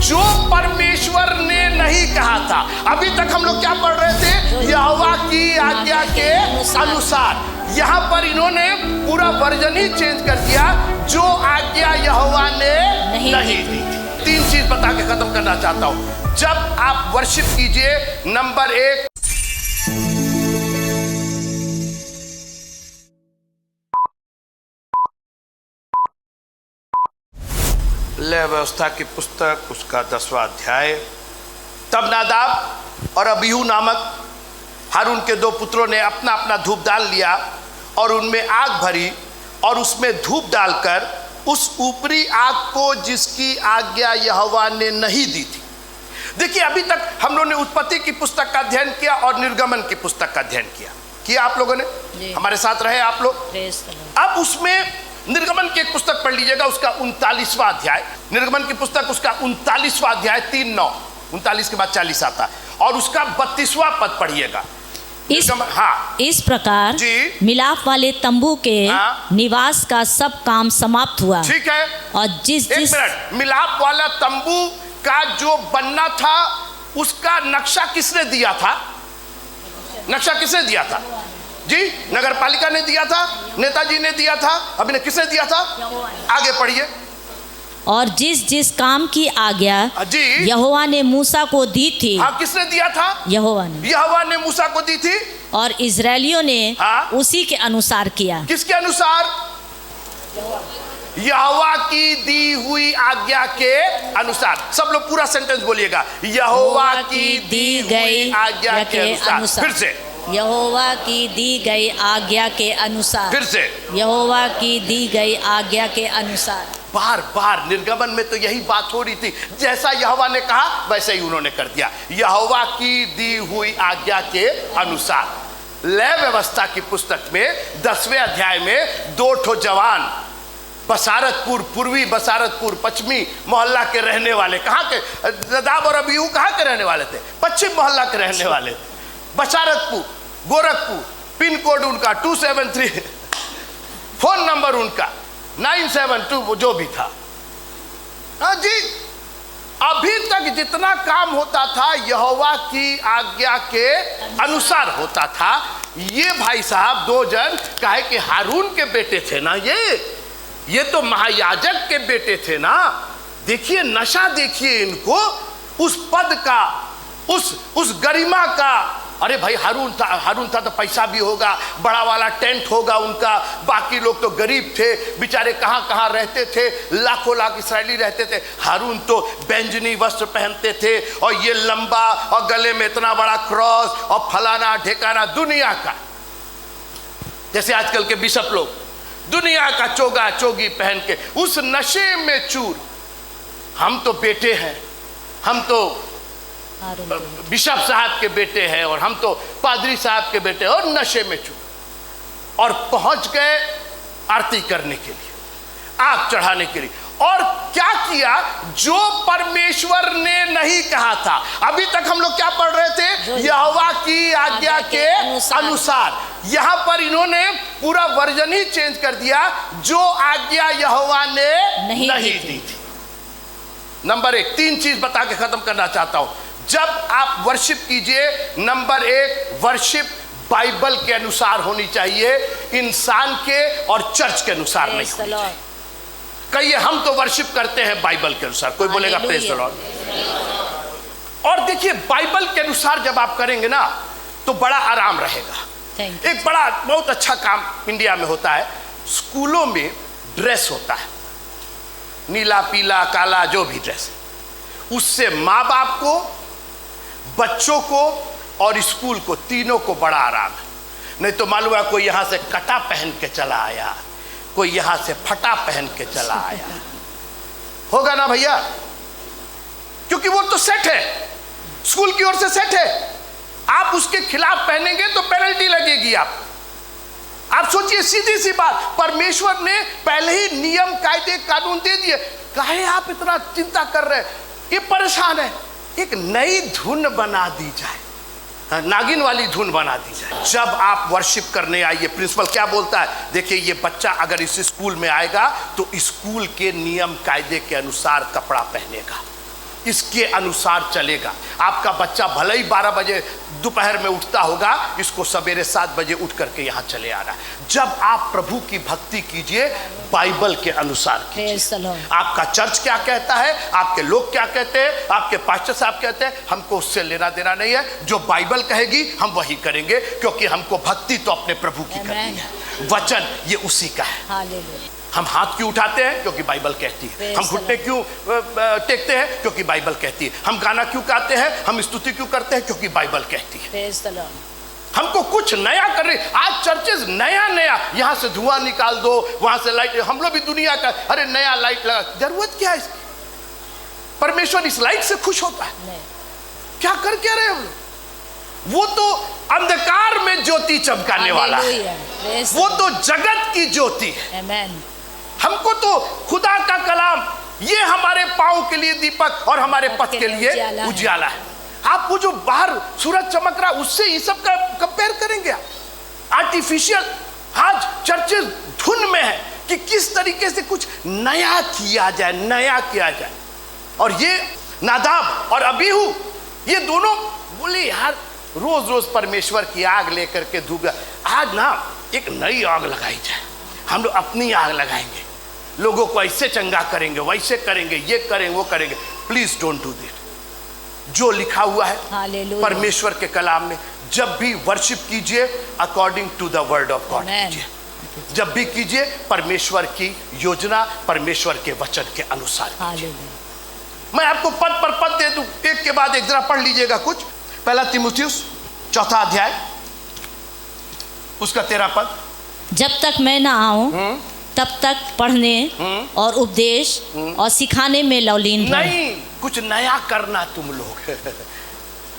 जो परमेश्वर ने नहीं कहा था। अभी तक हम लोग क्या पढ़ रहे थे? यहोवा की आज्ञा के अनुसार। यहाँ पर इन्होंने पूरा वर्जन ही चेंज कर दिया, जो आज्ञा यहोवा ने नहीं दी। तीन चीज बता के खत्म करना चाहता हूं। जब आप वर्शिप कीजिए, नंबर 1, लय व्यवस्था की पुस्तक, उसका 10वां अध्याय। तब नादाब और अबीहू नामक हारून के 2 पुत्रों ने अपना अपना धूप डाल लिया और उनमें आग भरी और उसमें धूप डालकर उस ऊपरी आग को जिसकी आज्ञा यहोवा ने नहीं दी थी। देखिए, अभी तक हम लोगों ने उत्पत्ति की पुस्तक का अध्ययन किया और निर्गमन की पुस्तक का अध्ययन किया आप लोगों ने, हमारे साथ रहे आप लोग। अब उसमें निर्गमन की एक पुस्तक पढ़ लीजिएगा, उसका 39वां अध्याय। निर्गमन की पुस्तक उसका 39वां अध्याय 3:9, 39 के बाद 40 आता है, और उसका 32वां पद पढ़िएगा। इस प्रकार मिलाप वाले तंबू के निवास का सब काम समाप्त हुआ। ठीक है। और जिस मिनट, मिलाप वाला तंबू का जो बनना था उसका नक्शा किसने दिया था? नक्शा किसने दिया था जी? नगर पालिका ने दिया था, नेताजी ने दिया था, अभी ने किसने दिया था? आगे पढ़िए। और जिस जिस काम की आज्ञा यहोवा ने मूसा को दी थी। हाँ, किसने दिया था? यहोवा ने मूसा को दी थी, और इजरायलियों ने उसी के अनुसार किया। किसके अनुसार? यहोवा की दी हुई आज्ञा के अनुसार। सब लोग पूरा सेंटेंस बोलिएगा, यहोवा की दी गई आज्ञा के अनुसार। फिर से, यहोवा की दी गई आज्ञा के अनुसार। फिर से, यहोवा की दी गई आज्ञा के अनुसार। बार बार निर्गमन में तो यही बात हो रही थी, जैसा यहोवा ने कहा वैसे ही उन्होंने कर दिया। यहोवा की दी हुई आज्ञा के अनुसार। लय व्यवस्था की पुस्तक में 10वें अध्याय में 2 ठो जवान बसारतपुर, पूर्वी बसारतपुर, पश्चिमी मोहल्ला के रहने वाले, कहाँ के? नादाब और अबीहू कहाँ के रहने वाले थे? पश्चिम मोहल्ला के रहने वाले थे। बसारतपुर, गोरखपुर, पिन कोड उनका 273, फोन नंबर उनका 972, जो भी था। हाँ जी, अभी तक जितना काम होता था यहोवा की आज्ञा के अनुसार होता था। ये भाई साहब 2 जन काहे कि हारून के बेटे थे ना, ये तो महायाजक के बेटे थे ना। देखिए नशा, देखिए इनको, उस पद का, उस गरिमा का। अरे भाई, हारून था तो पैसा भी होगा, बड़ा वाला टेंट होगा उनका। बाकी लोग तो गरीब थे बेचारे, कहाँ कहाँ रहते थे, लाखों लाख इस्राएली रहते थे। हारून तो बैंजनी वस्त्र पहनते थे और ये लंबा, और गले में इतना बड़ा क्रॉस, और फलाना ढेकाना दुनिया का, जैसे आजकल के बिशप लोग दुनिया का चोगा चोगी पहन के उस नशे में चूर। हम तो बेटे हैं, हम तो बिशप साहब के बेटे हैं, और हम तो पादरी साहब के बेटे, और नशे में चूर। और पहुंच गए आरती करने के लिए, आग चढ़ाने के लिए। और क्या किया? जो परमेश्वर ने नहीं कहा था। अभी तक हम लोग क्या पढ़ रहे थे? यहोवा की आज्ञा के अनुसार। यहां पर इन्होंने पूरा वर्जन ही चेंज कर दिया, जो आज्ञा यहोवा ने नहीं दी थी। नंबर 1, 3 चीज बता के खत्म करना चाहता हूं। जब आप वर्शिप कीजिए, नंबर 1, वर्शिप बाइबल के अनुसार होनी चाहिए, इंसान के और चर्च के अनुसार नहीं होनी चाहिए। कहिए, हम तो वर्शिप करते हैं बाइबल के अनुसार। कोई बोलेगा प्रेज द लॉर्ड। और देखिए, बाइबल के अनुसार जब आप करेंगे ना तो बड़ा आराम रहेगा। एक बड़ा बहुत अच्छा काम इंडिया में होता है, स्कूलों में ड्रेस होता है, नीला पीला काला जो भी ड्रेस, उससे माँ बाप को, बच्चों को और स्कूल को, तीनों को बड़ा आराम है। नहीं तो मालूम है कोई यहाँ से कटा पहन के चला आया, कोई यहां से फटा पहन के चला आया, होगा ना भैया? क्योंकि वो तो सेट है, स्कूल की ओर से सेट है। आप उसके खिलाफ पहनेंगे तो पेनल्टी लगेगी। आप सोचिए, सीधी सी बात, परमेश्वर ने पहले ही नियम कायदे कानून दे दिए, काहे आप इतना चिंता कर रहे हैं? ये परेशान है। एक नई धुन बना दी जाए, नागिन वाली धुन बना दी जाए। जब आप वर्शिप करने आइए, प्रिंसिपल क्या बोलता है? देखिए, ये बच्चा अगर इस स्कूल में आएगा तो स्कूल के नियम कायदे के अनुसार कपड़ा पहनेगा। इसके अनुसार चलेगा। आपका बच्चा भले ही 12 बजे दोपहर में उठता होगा, इसको सवेरे 7 बजे उठ करके यहाँ चले आ रहा है। जब आप प्रभु की भक्ति कीजिए बाइबल के अनुसार कीजिए। आपका चर्च क्या कहता है, आपके लोग क्या कहते हैं, आपके पास्टर साहब कहते हैं, हमको उससे लेना देना नहीं है। जो बाइबल कहेगी हम वही करेंगे, क्योंकि हमको भक्ति तो अपने प्रभु की करनी है। वचन ये उसी का है। हम हाथ क्यों उठाते हैं, क्योंकि बाइबल कहती है। हम घुटने क्यों टेकते हैं, क्योंकि बाइबल कहती है। हम गाना क्यों गाते हैं, हम स्तुति क्यों करते हैं, क्योंकि बाइबल कहती है। हमको कुछ नया कर रही। आज चर्चेज नया नया, यहां से धुआं निकाल दो, वहां से लाइट, हम लोग भी दुनिया का, अरे नया लाइट लगा, जरूरत क्या है इसकी? परमेश्वर इस लाइट से खुश होता है? क्या कर क्या रहे हम लोग? वो तो अंधकार में ज्योति चमकाने वाला है, वो तो जगत की ज्योति है। हमको तो खुदा का कलाम ये हमारे पांव के लिए दीपक और हमारे पथ के लिए उजियाला है। आप वो जो बाहर सूरज चमक रहा उससे ये सब का कंपेयर करेंगे? आर्टिफिशियल। आज चर्चेज धुन में है कि किस तरीके से कुछ नया किया जाए, नया किया जाए। और ये नादाब और अबीहू ये दोनों बोले यार रोज रोज परमेश्वर की आग लेकर के धूप, आज ना एक नई आग लगाई जाए। हम लोग अपनी आग लगाएंगे, लोगों को ऐसे चंगा करेंगे, वैसे करेंगे, ये करेंगे, वो करेंगे। Please don't do that. जो लिखा हुआ है परमेश्वर के कलाम में, जब भी वर्शिप कीजिए according to the word of God कीजिए। जब भी कीजिए परमेश्वर की योजना, परमेश्वर के वचन के अनुसार कीजिए। मैं आपको पद पर पद दे दूं, एक के बाद एक, जरा पढ़ लीजिएगा कुछ। पहला तीमुथियुस 4 अध्याय उसका 13 पद। जब तक मैं ना आऊं तब तक पढ़ने और उपदेश और सिखाने में लवलीन नहीं, कुछ नया करना तुम लोग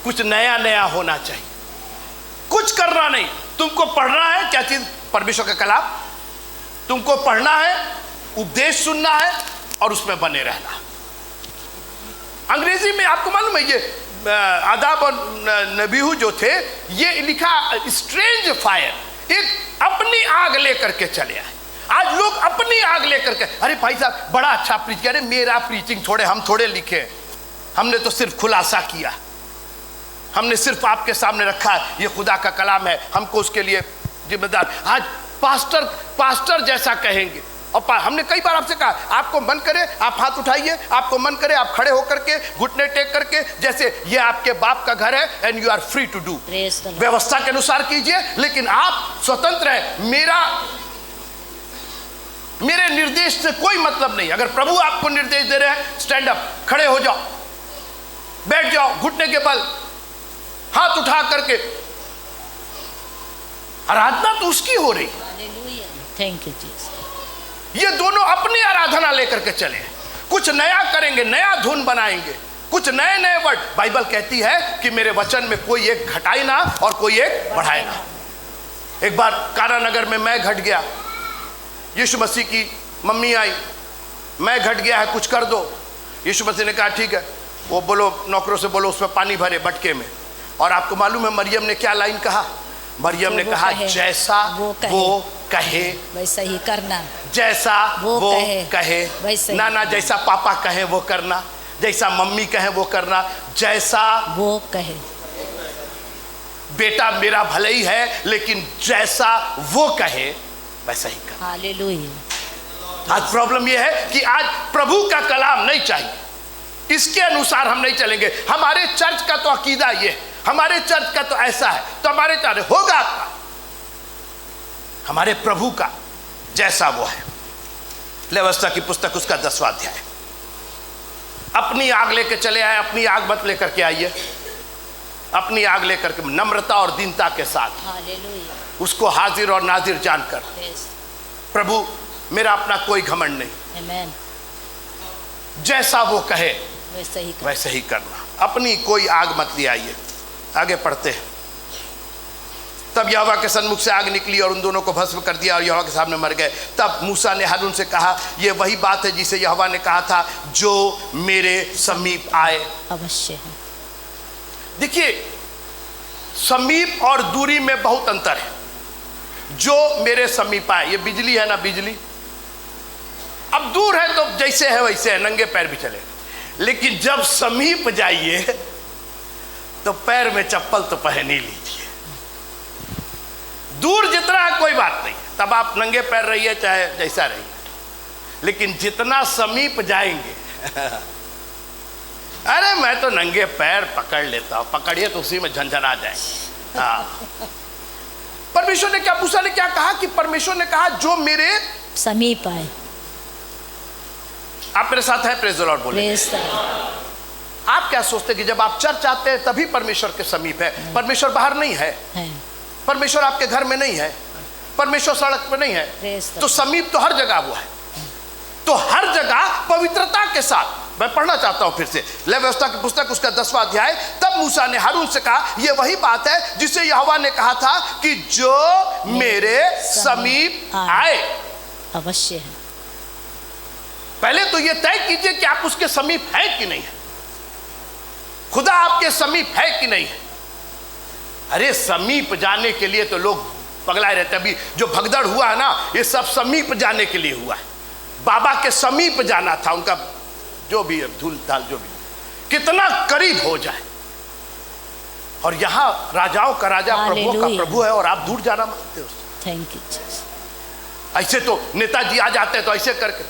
कुछ नया नया होना चाहिए, कुछ करना नहीं। तुमको पढ़ना है क्या चीज? परमेश्वर का कलाम। तुमको पढ़ना है, उपदेश सुनना है और उसमें बने रहना। अंग्रेजी में आपको मालूम है ये आदाब और नबीहू जो थे, ये लिखा स्ट्रेंज फायर, एक अपनी आग लेकर के चले आए। आज लोग अपनी आग लेकर के, अरे भाई साहब बड़ा अच्छा प्रीच किया, अरे मेरा प्रीचिंग थोड़े, हम थोड़े लिखे, हमने तो सिर्फ खुलासा किया, हमने सिर्फ आपके सामने रखा, ये खुदा का कलाम है, हमको उसके लिए जिम्मेदार। आज पास्टर जैसा कहेंगे। और हमने कई बार आपसे कहा, आपको मन करे आप हाथ उठाइए, आपको मन करे आप खड़े होकर के घुटने टेक करके, जैसे ये आपके बाप का घर है and you are free to do. व्यवस्था के अनुसार कीजिए, लेकिन आप स्वतंत्र हैं। मेरे निर्देश से कोई मतलब नहीं। अगर प्रभु आपको निर्देश दे रहे हैं, स्टैंड अप, खड़े हो जाओ, बैठ जाओ, घुटने के बल, हाथ उठा करके। आराधना तो उसकी हो रही। Thank you Jesus. ये दोनों अपनी आराधना लेकर के चले, कुछ नया करेंगे, नया धुन बनाएंगे, कुछ नए नए वर्ड। बाइबल कहती है कि मेरे वचन में कोई एक घटाए ना और कोई एक बढ़ाए ना। एक बार कारानगर में मैं घट गया, यीशु मसीह की मम्मी आई, मैं घट गया है कुछ कर दो। यीशु मसीह ने कहा ठीक है, वो बोलो नौकरों से बोलो उसमें पानी भरे बटके में। और आपको मालूम है मरियम ने क्या लाइन कहा? मरियम ने कहा जैसा वो कहे वैसा ही करना, जैसा वो कहे वैसा ना, ना जैसा पापा कहे वो करना, जैसा मम्मी कहे वो करना, जैसा वो कहे। बेटा मेरा भले ही है, लेकिन जैसा वो कहे वैसा ही करना। हालेलुया। आज प्रॉब्लम यह है कि आज प्रभु का कलाम नहीं चाहिए, इसके अनुसार हम नहीं चलेंगे। हमारे चर्च का तो अकीदा ये, हमारे चर्च का तो ऐसा है, तो हमारे चर्च होगा आपका, हमारे प्रभु का जैसा वो है। व्यवस्था की पुस्तक उसका 10वां अध्याय। अपनी आग लेकर चले आए, अपनी आग मत लेकर के आइए, अपनी आग लेकर के नम्रता और दीनता के साथ उसको हाजिर और नाजिर जानकर, प्रभु मेरा अपना कोई घमंड नहीं, जैसा वो कहे वैसे ही करना, अपनी कोई आग मत ले आइए। आगे पढ़ते हैं। तब यहोवा के सन्मुख से आग निकली और उन दोनों को भस्म कर दिया और यहोवा के सामने मर गए। तब मूसा ने हारून से कहा, ये वही बात है जिसे यहोवा ने कहा था, जो मेरे समीप आए अवश्य है। देखिए समीप और दूरी में बहुत अंतर है। जो मेरे समीप आए, ये बिजली है ना, बिजली अब दूर है तो जैसे है वैसे है, नंगे पैर भी चले। लेकिन जब समीप जाइए तो पैर में चप्पल तो पहन ही लीजिए। दूर जितना है कोई बात नहीं, तब आप नंगे पैर रहिए चाहे जैसा रहिए, लेकिन जितना समीप जाएंगे अरे मैं तो नंगे पैर पकड़ लेता हूं, पकड़िए तो उसी में झंझना जाएंगे। हाँ, परमेश्वर ने क्या, मूसा ने क्या कहा कि परमेश्वर ने कहा जो मेरे समीप आए। आप मेरे साथ है? प्रेज द लॉर्ड बोले। आप क्या सोचते कि जब आप चर्च आते हैं तभी परमेश्वर के समीप है? परमेश्वर बाहर नहीं है, परमेश्वर आपके घर में नहीं है, परमेश्वर सड़क पे नहीं है, तो समीप तो हर जगह हुआ है। तो हर जगह पवित्रता के साथ, मैं पढ़ना चाहता हूं फिर से लेवी व्यवस्था की पुस्तक उसका 10वां अध्याय। तब मूसा ने हारून से कहा, यह वही बात है जिसे यहोवा ने कहा था कि जो मेरे समीप आए। अवश्य है। पहले तो यह तय कीजिए कि आप उसके समीप हैं कि नहीं है। खुदा आपके समीप है कि नहीं है? अरे समीप जाने के लिए तो लोग पगलाए रहते हैं। अभी जो भगदड़ हुआ है ना, ये सब समीप जाने के लिए हुआ है। बाबा के समीप जाना था, उनका जो भी धूल धाल जो भी, कितना करीब हो जाए। और यहां राजाओं का राजा, प्रभुओं का प्रभु है, और आप दूर जाना मांगते हो। Thank you. ऐसे तो नेताजी आ जाते हैं तो ऐसे करके,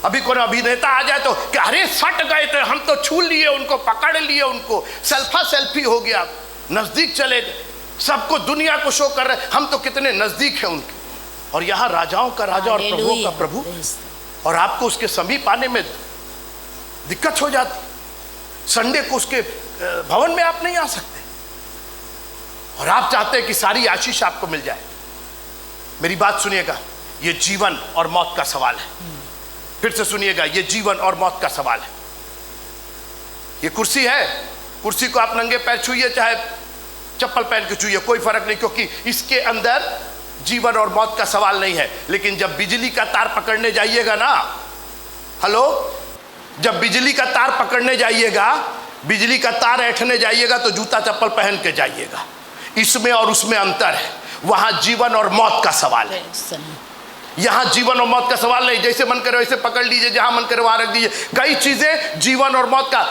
अभी कोई अभिनेता आ जाए तो क्या, अरे सट गए थे, हम तो छू लिए उनको, पकड़ लिए उनको, सेल्फी हो गया, नजदीक चले गए, सबको दुनिया को शो कर रहे, हम तो कितने नजदीक हैं उनके। और यहाँ राजाओं का राजा और प्रभुओं का प्रभु, और आपको उसके समीप आने में दिक्कत हो जाती। संडे को उसके भवन में आप नहीं आ सकते, और आप चाहते हैं कि सारी आशीष आपको मिल जाए। मेरी बात सुनिएगा, ये जीवन और मौत का सवाल है। फिर से सुनिएगा, ये जीवन और मौत का सवाल है। ये कुर्सी है, कुर्सी को आप नंगे पैर छूइए चाहे चप्पल पहन के छूइए, कोई फर्क नहीं, क्योंकि इसके अंदर जीवन और मौत का सवाल नहीं है। लेकिन जब बिजली का तार पकड़ने जाइएगा ना, हेलो, जब बिजली का तार पकड़ने जाइएगा, बिजली का तार ऐंठने जाइएगा तो जूता चप्पल पहन के जाइएगा। इसमें और उसमें अंतर है। वहां जीवन और मौत का सवाल है, यहां जीवन और मौत का सवाल नहीं। जैसे मन करे वैसे पकड़ लीजिए, जहां मन करे वहां रख दीजिए। कई चीजें जीवन और मौत का,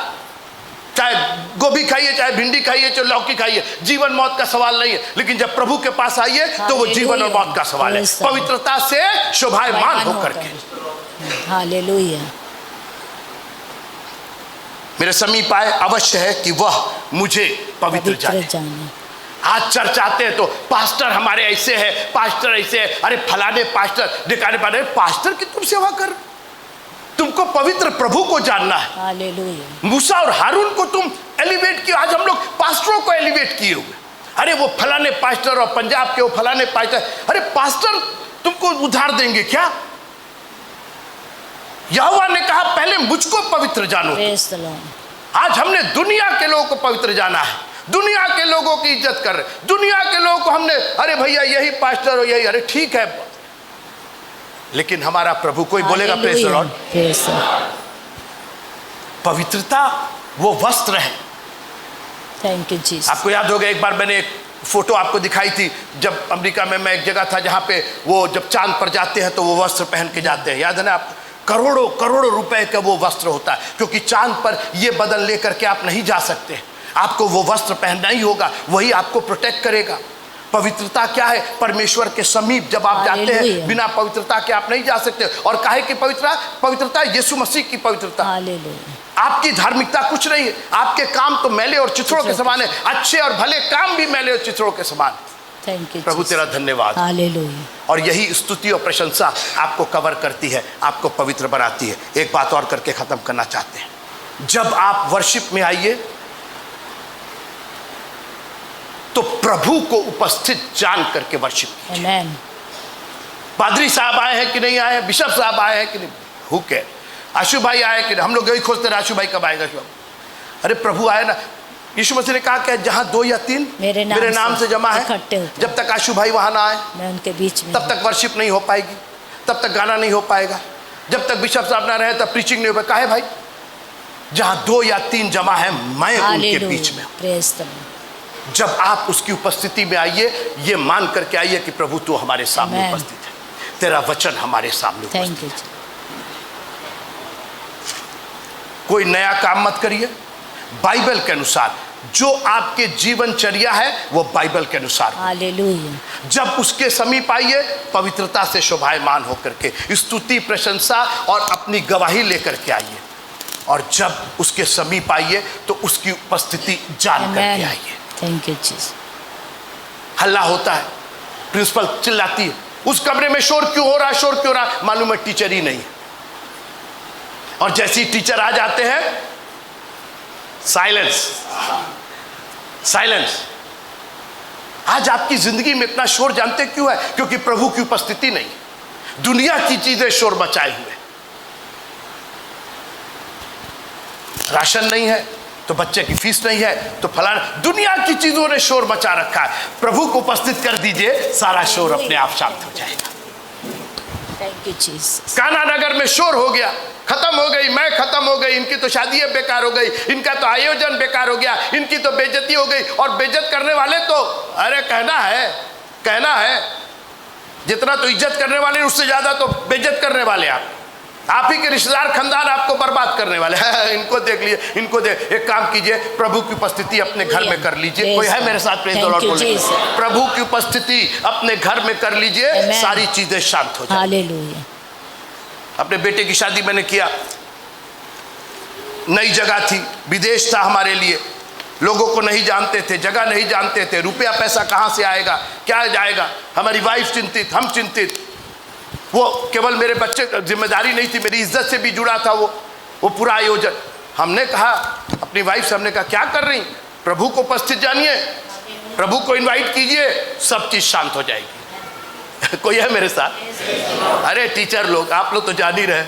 चाहे गोभी खाइए, चाहे भिंडी खाइए, चाहे लौकी खाइए, जीवन मौत का सवाल नहीं है। लेकिन जब प्रभु के पास आइए तो वो जीवन और मौत का सवाल है, पवित्रता से शोभायमान होकर के। हालेलुया। मेरे समीप आए, अवश्य है कि वह मुझे पवित्र जाने। आज चर्च आते हैं तो पास्टर हमारे ऐसे है, पास्टर ऐसे है, अरे फलाने पास्टर दिखाने पाने, पास्टर की तुम सेवा कर, तुमको पवित्र प्रभु को जानना है। हालेलुया। मूसा और हारून को तुम एलिवेट किए, आज हम लोग पास्टरों को एलिवेट किए हुए। अरे वो फलाने पास्टर और पंजाब के वो फलाने पास्टर, अरे पास्टर तुमको उधार देंगे क्या? यहोवा ने कहा पहले मुझको पवित्र जानो। आज हमने दुनिया के लोगों को पवित्र जाना है, दुनिया के लोगों की इज्जत कर रहे, दुनिया के लोगों को हमने, अरे भैया यही पास्टर हो, यही, अरे ठीक है, लेकिन हमारा प्रभु कोई बोलेगा प्रेज द लॉर्ड। पवित्रता वो वस्त्र है। Thank you Jesus. आपको याद होगा एक बार मैंने एक फोटो आपको दिखाई थी, जब अमेरिका में मैं एक जगह था जहां पे वो जब चांद पर जाते हैं तो वो वस्त्र पहन के जाते हैं, याद है ना आपको? करोड़ों करोड़ों रुपए का वो वस्त्र होता है, क्योंकि चांद पर ये बदन लेकर के आप नहीं जा सकते, आपको वो वस्त्र पहनना ही होगा, वही आपको प्रोटेक्ट करेगा। पवित्रता क्या है? परमेश्वर के समीप जब आप जाते हैं, बिना पवित्रता के आप नहीं जा सकते। और काहे की पवित्रता? यीशु मसीह की पवित्रता। आपकी धार्मिकता कुछ नहीं है, आपके काम तो मैले और चिथड़ों के समान है, अच्छे और भले काम भी मैले और चिथड़ों के समान है। प्रभु तेरा धन्यवाद। और यही स्तुति और प्रशंसा आपको कवर करती है, आपको पवित्र बनाती है। एक बात और करके खत्म करना चाहते हैं, जब आप वर्शिप में आइए तो प्रभु को उपस्थित जान करके वर्शिप कीजिए। पादरी साहब आए हैं कि नहीं आए, बिशप साहब आए हैं कि नहीं, हु केयर, आशु भाई आए कि नहीं, हम लोग यही खोजते रहे आशु भाई कब आएगा। अरे प्रभु आए ना। यीशु मसीह ने कहा कि जहां 2 या 3 मेरे नाम से जमा है, जब तक आशु भाई वहां ना आए, मैं उनके बीच में, तब तक वर्शिप नहीं हो पाएगी, तब तक गाना नहीं हो पाएगा, जब तक बिशप साहब ना रहे तब प्रीचिंग नहीं हो पाएगा। काहे भाई? जहां 2 या 3 जमा है, मैं उनके बीच में। जब आप उसकी उपस्थिति में आइए, ये मान करके आइए कि प्रभु तू हमारे सामने उपस्थित है, तेरा वचन हमारे सामने उपस्थित है। कोई नया काम मत करिए, बाइबल के अनुसार जो आपके जीवनचर्या है वो बाइबल के अनुसार। हालेलुया। जब उसके समीप आइए पवित्रता से शोभायमान होकर के स्तुति प्रशंसा और अपनी गवाही लेकर के आइए, और जब उसके समीप आइए तो उसकी उपस्थिति जान करके आइए। Thank you Jesus. हल्ला होता है, प्रिंसिपल चिल्लाती है, उस कमरे में शोर क्यों हो रहा है, शोर क्यों हो रहा है, मालूम है टीचर ही नहीं। और जैसे ही टीचर आ जाते हैं, साइलेंस साइलेंस। आज आपकी जिंदगी में इतना शोर जानते क्यों है? क्योंकि प्रभु की उपस्थिति नहीं। दुनिया की चीजें शोर मचाए हुए, राशन नहीं है तो बच्चे की फीस नहीं है तो फलाना, दुनिया की चीजों ने शोर मचा रखा है। प्रभु को उपस्थित कर दीजिए, सारा शोर अपने आप शांत हो जाएगा। Thank you Jesus. Kanha Nagar में शोर हो गया, खत्म हो गई, मैं खत्म हो गई, इनकी तो शादी बेकार हो गई, इनका तो आयोजन बेकार हो गया, इनकी तो बेइज्जती हो गई। और बेइज्जत करने वाले तो अरे कहना है जितना तो इज्जत करने वाले उससे ज्यादा तो बेइज्जत करने वाले आप ही के रिश्तेदार खानदान आपको बर्बाद करने वाले हैं। इनको देख लिए, इनको देख। एक काम कीजिए, प्रभु की उपस्थिति अपने घर में कर लीजिए। कोई है मेरे साथ? प्रेज़ द लॉर्ड बोले। प्रभु की उपस्थिति अपने घर में कर लीजिए, सारी चीजें शांत हो जाएंगी। हालेलुया। अपने बेटे की शादी मैंने किया, नई जगह थी, विदेश था हमारे लिए, लोगों को नहीं जानते थे, जगह नहीं जानते थे, रुपया पैसा कहाँ से आएगा, क्या जाएगा। हमारी वाइफ चिंतित, हम चिंतित। वो केवल मेरे बच्चे जिम्मेदारी नहीं थी, मेरी इज्जत से भी जुड़ा था वो पूरा आयोजन। हमने कहा अपनी वाइफ से, हमने कहा क्या कर रही, प्रभु को उपस्थित जानिए, प्रभु को इनवाइट कीजिए, सब चीज शांत हो जाएगी। कोई है मेरे साथ? अरे टीचर लोग, आप लोग तो जान ही रहे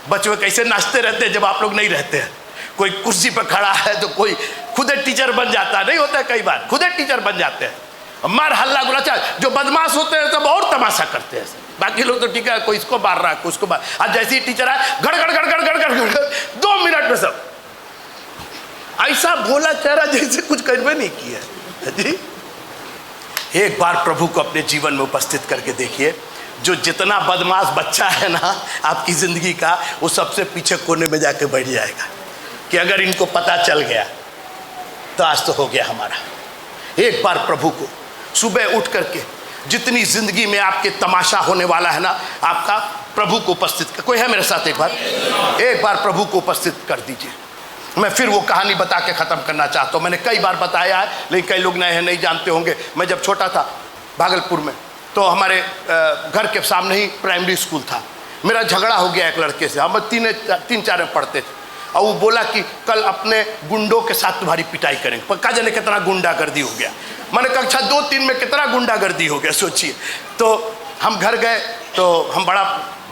बच्चे कैसे नाचते रहते हैं जब आप लोग नहीं रहते हैं। कोई कुर्सी पर खड़ा है तो कोई खुद टीचर बन जाता है, नहीं होता है कई बार, खुद टीचर बन जाते हैं। मार हल्ला गुला, जो बदमाश होते हैं तब और तमाशा करते हैं, बाकी लोग तो ठीक है, कोई इसको मार रहा है, कोई इसको मार। आज जैसे ही टीचर आए, गड़ गड़ गड़ गड़ गड़ गड़ गड़ 2 मिनट में सब ऐसा भोला चेहरा जैसे कुछ करवे नहीं किया जी। एक बार प्रभु को अपने जीवन में उपस्थित करके देखिए, जो जितना बदमाश बच्चा है ना आपकी जिंदगी का, वो सबसे पीछे कोने में जाके बैठ जाएगा कि अगर इनको पता चल गया तो आज तो हो गया हमारा। एक बार प्रभु को सुबह उठ करके, जितनी जिंदगी में आपके तमाशा होने वाला है ना आपका, प्रभु को उपस्थित कर। कोई है मेरे साथ? एक बार प्रभु को उपस्थित कर दीजिए। मैं फिर वो कहानी बता के ख़त्म करना चाहता हूँ। मैंने कई बार बताया है, लेकिन कई लोग नए हैं, नहीं जानते होंगे। मैं जब छोटा था भागलपुर में, तो हमारे घर के सामने ही प्राइमरी स्कूल था। मेरा झगड़ा हो गया एक लड़के से, हम 3-4 में पढ़ते थे, और वो बोला कि कल अपने गुंडों के साथ तुम्हारी पिटाई करेंगे। पक्का जाने कितना गुंडागर्दी हो गया। मैंने कक्षा 2-3 में कितना गुंडागर्दी हो गया, सोचिए। तो हम घर गए तो हम बड़ा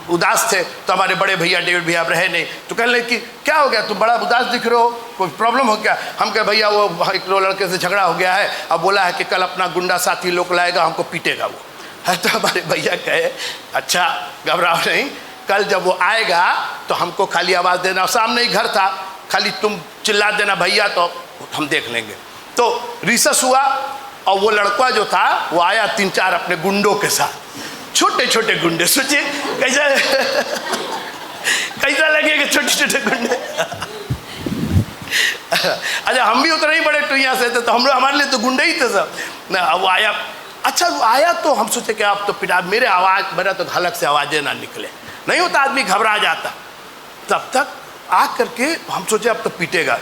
उदास थे, तो हमारे बड़े भैया डेविड भैया रहे नहीं, तो कहने लगे कि क्या हो गया, तुम बड़ा उदास दिख रहे हो, कोई प्रॉब्लम हो क्या? हम कहे भैया वो एक लड़के से झगड़ा हो गया है, अब बोला है कि कल अपना गुंडा साथी लोग लाएगा, हमको पीटेगा वो है। तो हमारे भैया कहे अच्छा घबराओ नहीं, कल जब वो आएगा तो हमको खाली आवाज़ देना, सामने ही घर था, खाली तुम चिल्ला देना भैया, तो हम देख लेंगे। तो रिसर्च हुआ और वो लड़का जो था वो आया 3-4 अपने गुंडों के साथ, छोटे छोटे गुंडे। सोचिए कैसा कैसा लगेगा, छोटे छोटे गुंडे। अच्छा हम भी उतना ही बड़े टुइया से थे, तो हम लोग, हमारे लिए तो गुंडे ही थे सब ना। वो आया, अच्छा वो आया तो हम सोचे कि आप तो पिटा, मेरा तो हलक से आवाज़ें ना निकले, नहीं होता आदमी घबरा जाता। तब तक आ करके हम सोचे अब तो पीटेगा,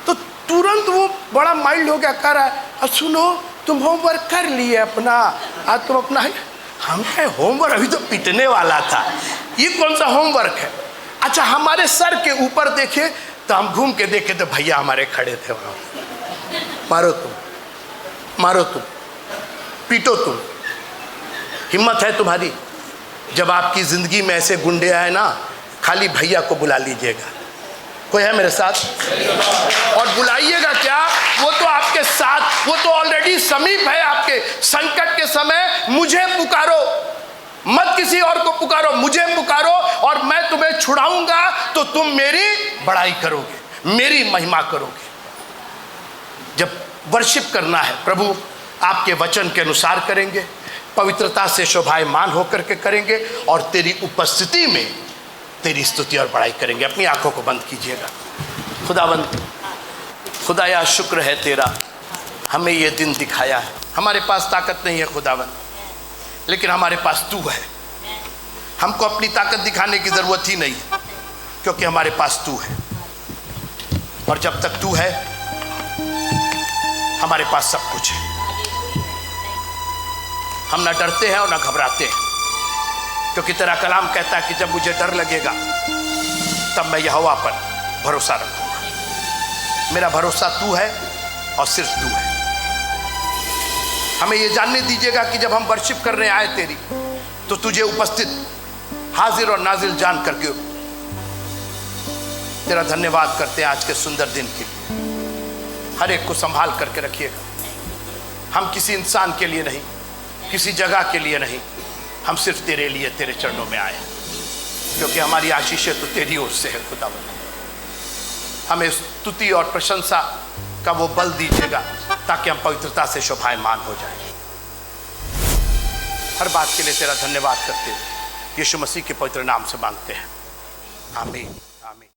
तो तुरंत वो बड़ा माइल्ड हो गया, कह रहा है सुनो तुम होमवर्क कर लिए अपना, आज तुम अपना है। हम कहे होमवर्क अभी तो पीटने वाला था, ये कौन सा होमवर्क है? अच्छा हमारे सर के ऊपर देखे तो हम घूम के देखे तो भैया हमारे खड़े थे वहाँ, मारो तुम, मारो तुम, पीटो तुम, हिम्मत है तुम्हारी। जब आपकी ज़िंदगी में ऐसे गुंडे आए ना, खाली भैया को बुला लीजिएगा। कोई है मेरे साथ? और बुलाइएगा क्या, वो तो आपके साथ, वो तो ऑलरेडी समीप है आपके। संकट के समय मुझे पुकारो, मत किसी और को पुकारो, मुझे पुकारो और मैं तुम्हें छुड़ाऊंगा, तो तुम मेरी बड़ाई करोगे, मेरी महिमा करोगे। जब वर्शिप करना है, प्रभु आपके वचन के अनुसार करेंगे, पवित्रता से शोभायमान होकर के करेंगे, और तेरी उपस्थिति में तेरी स्तुति और बड़ाई करेंगे। अपनी आंखों को बंद कीजिएगा। खुदावंद, खुदाया शुक्र है तेरा, हमें ये दिन दिखाया है। हमारे पास ताकत नहीं है खुदावंद, लेकिन हमारे पास तू है। हमको अपनी ताकत दिखाने की ज़रूरत ही नहीं, क्योंकि हमारे पास तू है। और जब तक तू है हमारे पास सब कुछ है। हम ना डरते हैं और ना घबराते हैं, क्योंकि तेरा कलाम कहता है कि जब मुझे डर लगेगा तब मैं यहोवा पर भरोसा रखूंगा। मेरा भरोसा तू है और सिर्फ तू है। हमें यह जानने दीजिएगा कि जब हम वर्शिप करने आए तेरी, तो तुझे उपस्थित हाजिर और नाजिल जान करके तेरा धन्यवाद करते हैं आज के सुंदर दिन के लिए। हर एक को संभाल करके रखिएगा। हम किसी इंसान के लिए नहीं, किसी जगह के लिए नहीं, हम सिर्फ तेरे लिए तेरे चरणों में आए, क्योंकि हमारी आशीषें तो तेरी ओर से है खुदावंद। हमें स्तुति और प्रशंसा का वो बल दीजिएगा ताकि हम पवित्रता से शोभायमान हो जाएं। हर बात के लिए तेरा धन्यवाद करते हुए यीशु मसीह के पवित्र नाम से मांगते हैं, आमीन।